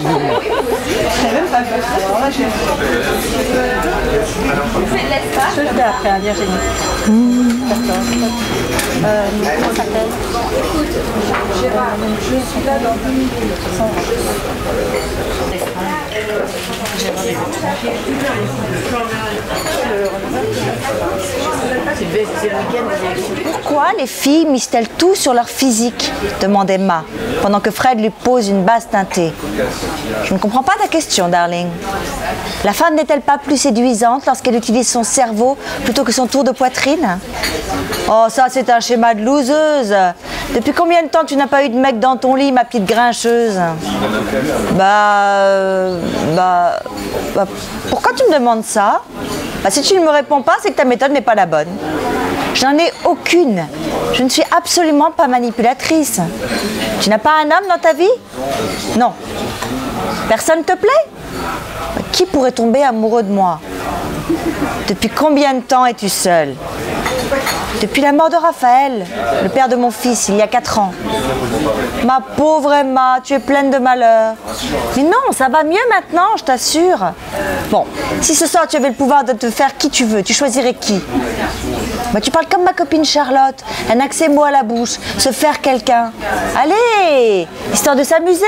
Je le fais après, hein, Virginie. D'accord. Comment ça s'appelle? Je suis là dans 2 minutes. Pourquoi les filles misent-elles tout sur leur physique? Demande Emma, pendant que Fred lui pose une base teintée. Je ne comprends pas ta question, darling. La femme n'est-elle pas plus séduisante lorsqu'elle utilise son cerveau plutôt que son tour de poitrine? Oh, ça c'est un schéma de loseuse. Depuis combien de temps tu n'as pas eu de mec dans ton lit, ma petite grincheuse? Pourquoi tu me demandes ça? Si tu ne me réponds pas, c'est que ta méthode n'est pas la bonne. Je n'en ai aucune. Je ne suis absolument pas manipulatrice. Tu n'as pas un homme dans ta vie? Non. Personne te plaît? Qui pourrait tomber amoureux de moi? Depuis combien de temps es-tu seule? Depuis la mort de Raphaël, le père de mon fils, il y a 4 ans. Ma pauvre Emma, tu es pleine de malheur. Mais non, ça va mieux maintenant, je t'assure. Bon, si ce soir tu avais le pouvoir de te faire qui tu veux, tu choisirais qui? Tu parles comme ma copine Charlotte, un accès mot à la bouche, se faire quelqu'un. Allez, histoire de s'amuser.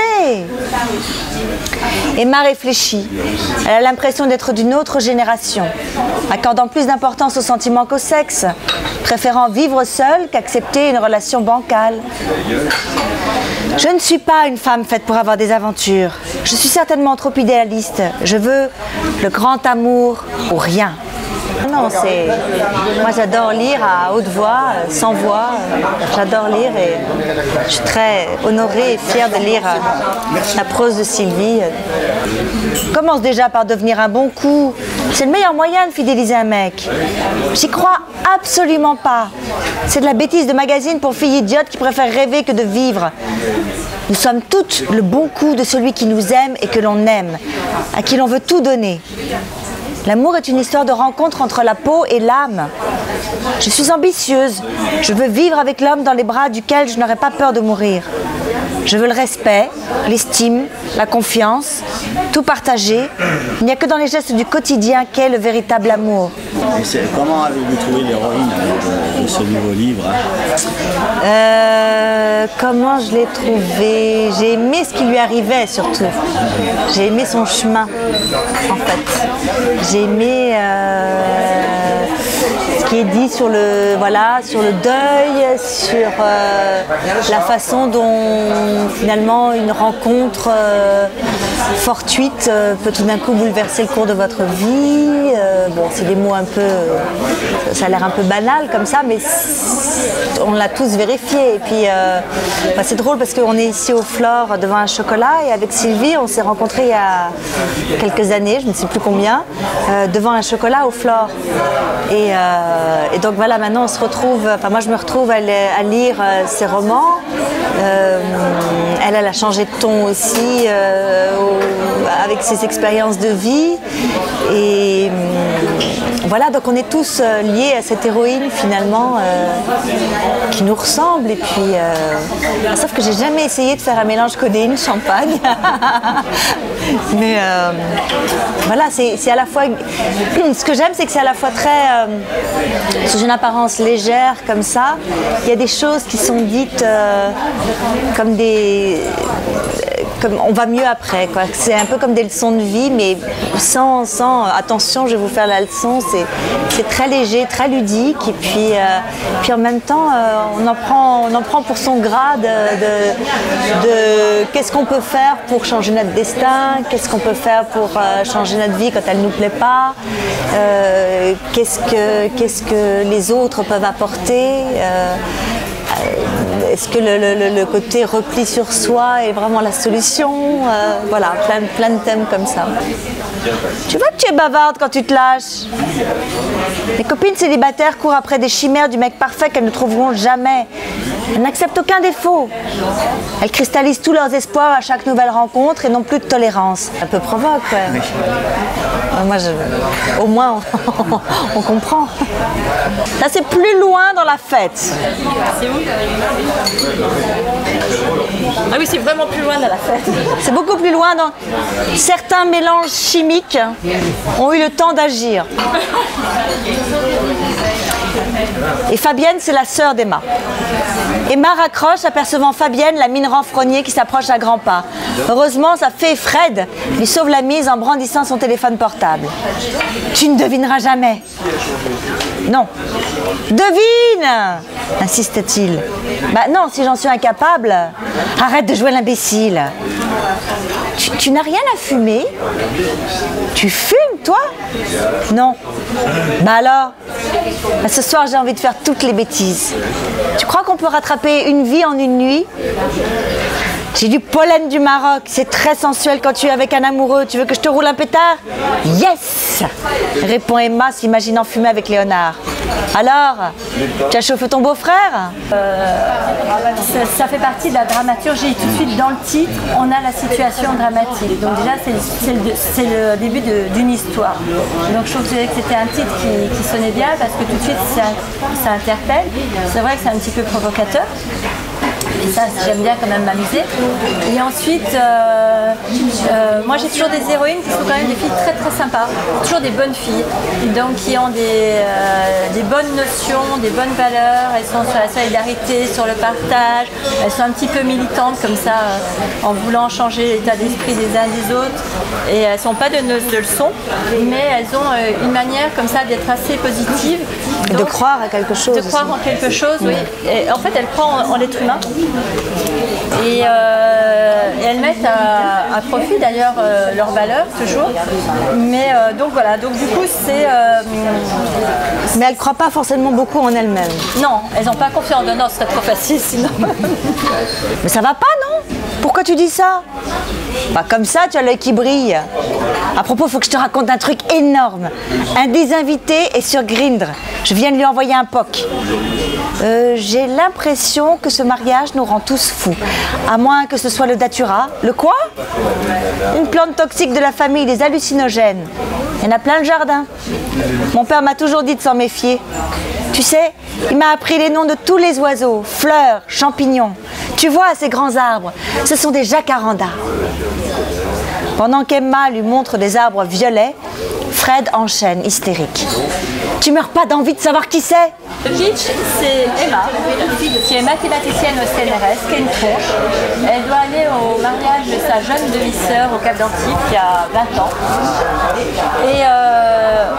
Emma réfléchit. Elle a l'impression d'être d'une autre génération, accordant plus d'importance aux sentiments qu'au sexe, préférant vivre seule qu'accepter une relation bancale. Je ne suis pas une femme faite pour avoir des aventures. Je suis certainement trop idéaliste. Je veux le grand amour ou rien. Non, c'est... Moi, j'adore lire à haute voix, sans voix. J'adore lire et je suis très honorée et fière de lire la prose de Sylvie. Commence déjà par devenir un bon coup. C'est le meilleur moyen de fidéliser un mec. J'y crois absolument pas. C'est de la bêtise de magazine pour filles idiotes qui préfèrent rêver que de vivre. Nous sommes toutes le bon coup de celui qui nous aime et que l'on aime, à qui l'on veut tout donner. L'amour est une histoire de rencontre entre la peau et l'âme. Je suis ambitieuse. Je veux vivre avec l'homme dans les bras duquel je n'aurai pas peur de mourir. Je veux le respect, l'estime, la confiance, tout partager. Il n'y a que dans les gestes du quotidien qu'est le véritable amour. Comment avez-vous trouvé l'héroïne de ce nouveau livre? Comment je l'ai trouvé? J'ai aimé ce qui lui arrivait surtout. J'ai aimé son chemin, en fait. J'ai aimé ce qui est dit sur le, voilà, sur le deuil, sur la façon dont finalement une rencontre fortuite peut tout d'un coup bouleverser le cours de votre vie. Bon, c'est des mots un peu, ça a l'air un peu banal comme ça, mais on l'a tous vérifié. Et puis c'est drôle parce qu'on est ici au Flore devant un chocolat et avec Sylvie on s'est rencontrés il y a quelques années, je ne sais plus combien, devant un chocolat au Flore. Et donc voilà, maintenant on se retrouve, enfin moi je me retrouve à lire ses romans. Elle a changé de ton aussi avec ses expériences de vie. Et voilà, donc on est tous liés à cette héroïne finalement qui nous ressemble. Et puis, sauf que j'ai jamais essayé de faire un mélange codéine-champagne. Mais voilà, c'est à la fois... Ce que j'aime, c'est que c'est à la fois très... sous une apparence légère comme ça, il y a des choses qui sont dites comme des... Comme on va mieux après, quoi. C'est un peu comme des leçons de vie, mais sans attention, je vais vous faire la leçon. C'est très léger, très ludique, et puis en même temps, on en prend pour son grade de qu'est-ce qu'on peut faire pour changer notre destin, qu'est-ce qu'on peut faire pour changer notre vie quand elle ne nous plaît pas, qu'est-ce que les autres peuvent apporter. Est-ce que le côté repli sur soi est vraiment la solution? Voilà, plein de thèmes comme ça. Tu vois que tu es bavarde quand tu te lâches. Les copines célibataires courent après des chimères du mec parfait qu'elles ne trouveront jamais. Elles n'acceptent aucun défaut. Elles cristallisent tous leurs espoirs à chaque nouvelle rencontre et n'ont plus de tolérance. Un peu provoque, ouais. Oui. Moi, au moins, on comprend. Ça, c'est plus loin dans la fête. C'est où? Ah oui, c'est vraiment plus loin de la fête. C'est beaucoup plus loin. Donc, certains mélanges chimiques ont eu le temps d'agir. Et Fabienne, c'est la sœur d'Emma. Emma raccroche, apercevant Fabienne, la mine renfrognée qui s'approche à grands pas. Heureusement, sa fée Fred lui sauve la mise en brandissant son téléphone portable. Tu ne devineras jamais. Non. Devine, insiste-t-il. Bah non, si j'en suis incapable, arrête de jouer l'imbécile. Tu n'as rien à fumer? Tu fumes, toi? Non. Bah alors? Bah ce soir, j'ai envie de faire toutes les bêtises. Tu crois qu'on peut rattraper une vie en une nuit? J'ai du pollen du Maroc, c'est très sensuel quand tu es avec un amoureux. Tu veux que je te roule un pétard? Yes! Répond Emma, s'imaginant fumer avec Léonard. Alors, tu as chauffé ton beau-frère? Ça fait partie de la dramaturgie. Tout de suite, dans le titre, on a la situation dramatique. Donc déjà, c'est le début d'une histoire. Donc je trouvais que c'était un titre qui sonnait bien parce que tout de suite, ça interpelle. C'est vrai que c'est un petit peu provocateur. Et ça, j'aime bien quand même m'amuser. Et ensuite, moi j'ai toujours des héroïnes qui sont quand même des filles très très sympas, toujours des bonnes filles, donc qui ont des bonnes notions, des bonnes valeurs. Elles sont sur la solidarité, sur le partage, elles sont un petit peu militantes comme ça, en voulant changer l'état d'esprit des uns des autres. Et elles ne sont pas donneuses de leçons, mais elles ont une manière comme ça d'être assez positive. Donc, de croire à quelque chose. De croire en quelque chose, oui. Et en fait, elles croient en l'être humain. Et elles mettent à profit d'ailleurs leurs valeurs toujours. Mais donc voilà, donc du coup c'est... Mais elles ne croient pas forcément beaucoup en elles-mêmes. Non, elles n'ont pas confiance. Non, ce serait trop facile sinon. Mais ça va pas, non? Pourquoi tu dis ça? Bah comme ça, tu as l'œil qui brille. À propos, il faut que je te raconte un truc énorme. Un des invités est sur Grindr. Je viens de lui envoyer un POC. J'ai l'impression que ce mariage nous rend tous fous. À moins que ce soit le datura. Le quoi? Une plante toxique de la famille des hallucinogènes. Il y en a plein le jardin. Mon père m'a toujours dit de s'en méfier. Tu sais, il m'a appris les noms de tous les oiseaux, fleurs, champignons. Tu vois ces grands arbres, ce sont des jacarandas. Pendant qu'Emma lui montre des arbres violets, Fred enchaîne, hystérique. Tu meurs pas d'envie de savoir qui c'est? Le pitch, c'est Emma, qui est mathématicienne au CNRS, qui est une tronche. Elle doit aller au mariage de sa jeune demi-sœur au Cap d'Antibes, qui a 20 ans. Et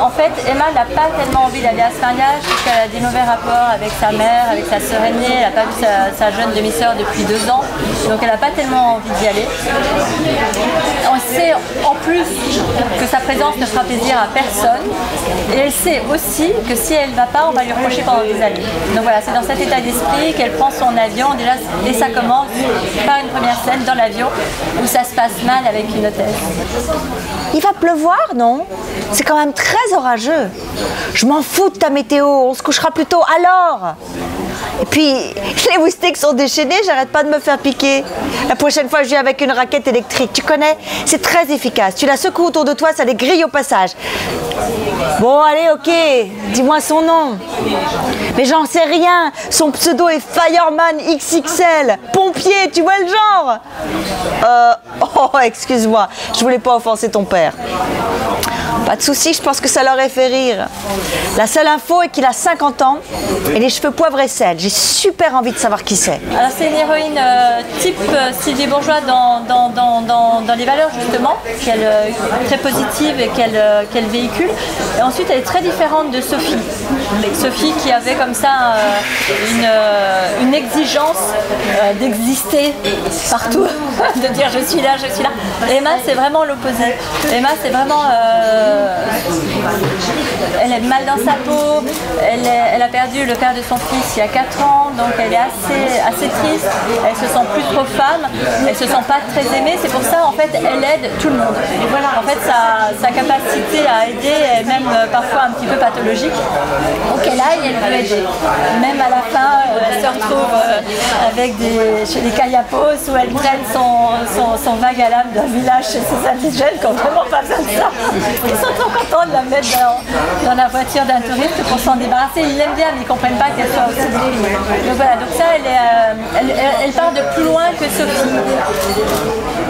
en fait, Emma n'a pas tellement envie d'aller à ce mariage, puisqu'elle a des mauvais rapports avec sa mère, avec sa sœur aînée. Elle n'a pas vu sa jeune demi-sœur depuis 2 ans, donc elle n'a pas tellement envie d'y aller. On sait en plus que sa présence ne fera plaisir à personne. Et elle sait aussi que si elle ne va pas, on va lui reprocher pendant des années. Donc voilà, c'est dans cet état d'esprit qu'elle prend son avion déjà, et ça commence par une première scène dans l'avion où ça se passe mal avec une hôtesse. Il va pleuvoir, non? C'est quand même très orageux. Je m'en fous de ta météo, on se couchera plus tôt alors. Et puis, les moustiques sont déchaînés, j'arrête pas de me faire piquer. La prochaine fois, je viens avec une raquette électrique. Tu connais? C'est très efficace. Tu la secoues autour de toi, ça les grille au passage. Bon, allez, ok. Dis-moi son nom. Mais j'en sais rien. Son pseudo est Fireman XXL. Pompier, tu vois le genre? Oh, excuse-moi. Je voulais pas offenser ton père. Pas de souci, je pense que ça leur ait fait rire. La seule info est qu'il a 50 ans et les cheveux poivre et sel. J'ai super envie de savoir qui c'est. Alors c'est une héroïne type Sylvie Bourgeois dans les valeurs justement, très positive et qu'elle véhicule. Et ensuite elle est très différente de Sophie. Sophie qui avait comme ça une exigence d'exister partout, de dire je suis là, je suis là. Et Emma c'est vraiment l'opposé. Emma c'est vraiment... elle est mal dans sa peau, elle a perdu le père de son fils il y a 4 ans, donc elle est assez triste, elle se sent plus trop femme, elle se sent pas très aimée, c'est pour ça en fait elle aide tout le monde. Et voilà, en fait sa capacité à aider est même parfois un petit peu pathologique, donc elle aille, elle veut aider. Même à la fin, elle se retrouve avec chez les Kayapos où elle traîne son vague à l'âme d'un village chez ses indigènes qui n'ont vraiment pas besoin de ça. Ils sont trop contents de la mettre dans la voiture d'un touriste pour s'en débarrasser. Ils l'aiment bien, mais ils ne comprennent pas qu'elle soit aussi déprimée. Donc voilà, donc ça, elle part de plus loin que Sophie.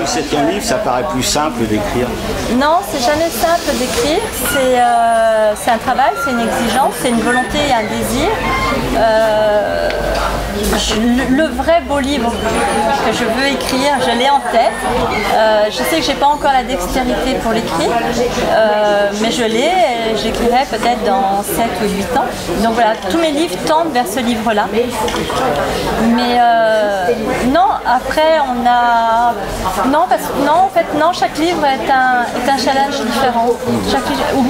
C'est ton livre, ça paraît plus simple d'écrire. Non, c'est jamais simple d'écrire. C'est un travail, c'est une exigence, c'est une volonté et un désir. Le vrai beau livre que je veux écrire, je l'ai en tête. Je sais que j'ai pas encore la dextérité pour l'écrire, mais je l'ai et j'écrirai peut-être dans 7 ou 8 ans. Donc voilà, tous mes livres tendent vers ce livre-là. Mais non, après on a... Non, en fait, non, chaque livre est un challenge différent.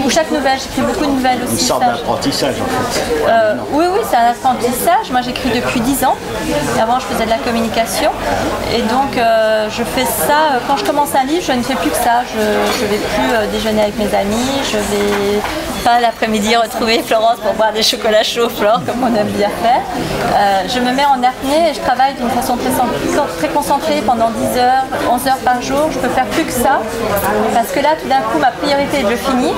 Chaque nouvelle, j'écris beaucoup de nouvelles aussi. Une sorte d'apprentissage en fait. Oui, c'est un apprentissage. Moi j'écris depuis 10 ans. Avant je faisais de la communication. Et donc je fais ça. Quand je commence un livre, je ne fais plus que ça. Je ne vais plus déjeuner avec mes amis. Je vais pas l'après-midi retrouver Florence pour boire des chocolats chauds, Flore, comme on aime bien faire. Je me mets en apnée et je travaille d'une façon très concentrée pendant 10 heures, 11 heures par jour. Je peux faire plus que ça. Parce que là, tout d'un coup, ma priorité est de le finir.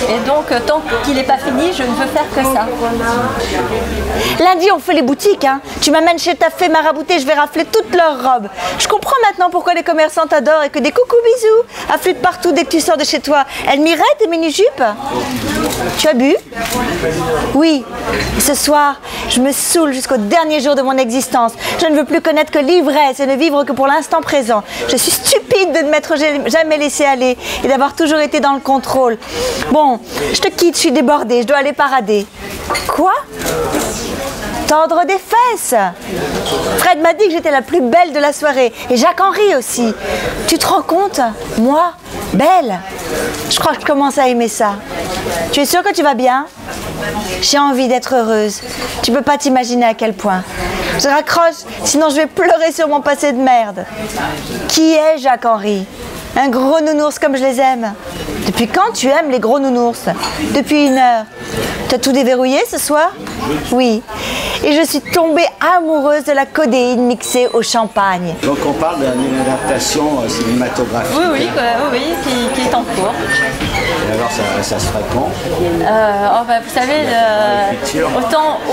Et donc, tant qu'il n'est pas fini, je ne veux faire que ça. Lundi, on fait les boutiques. Hein. Tu m'amènes chez ta fée maraboutée, je vais rafler toutes leurs robes. Je comprends maintenant pourquoi les commerçants t'adorent et que des coucou bisous affluent de partout dès que tu sors de chez toi. Elles miraient tes mini-jupes. Tu as bu? Oui. Et ce soir, je me saoule jusqu'au dernier jour de mon existence. Je ne veux plus connaître que l'ivresse et ne vivre que pour l'instant présent. Je suis stupide de ne m'être jamais laissé aller et d'avoir toujours été dans le contrôle. Bon, je te quitte, je suis débordée, je dois aller parader. Quoi? Tendre des fesses. Fred m'a dit que j'étais la plus belle de la soirée. Et Jacques-Henri aussi. Tu te rends compte? Moi, belle? Je crois que je commence à aimer ça. Tu es sûre que tu vas bien? J'ai envie d'être heureuse. Tu peux pas t'imaginer à quel point. Je raccroche, sinon je vais pleurer sur mon passé de merde. Qui est Jacques-Henri? Un gros nounours comme je les aime. Depuis quand tu aimes les gros nounours? Depuis 1 heure. T'as tout déverrouillé ce soir? Oui. Et je suis tombée amoureuse de la codéine mixée au champagne. Donc on parle d'une adaptation cinématographique. Oui, qui est en cours. Et alors ça se ferait quand? Vous savez,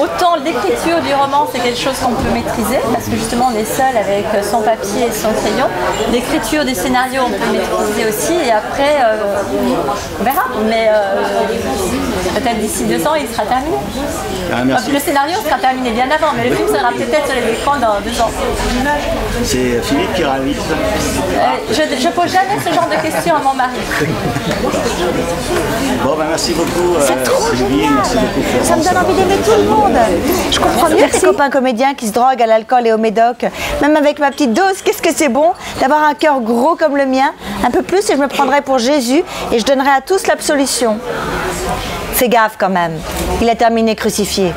autant l'écriture du roman, c'est quelque chose qu'on peut maîtriser, parce que justement on est seul avec son papier et son crayon. L'écriture du scénario, on peut maîtriser aussi, et après, on verra. Mais peut-être d'ici 2 ans, il sera terminé. Le scénario sera terminé bien avant, mais le film sera peut-être sur les écrans dans 2 ans. C'est Philippe qui réalise. Je pose jamais ce genre de questions à mon mari. Bon, merci beaucoup Sylvie, merci beaucoup Florence. Ça me donne envie d'aimer tout le monde. Je comprends mieux tes copains comédiens qui se droguent à l'alcool et au médoc. Même avec ma petite dose, qu'est-ce que c'est bon d'avoir un cœur gros comme le mien. Un peu plus et je me prendrais pour Jésus et je donnerais à tous l'absolution. Fais gaffe quand même. Il a terminé crucifié.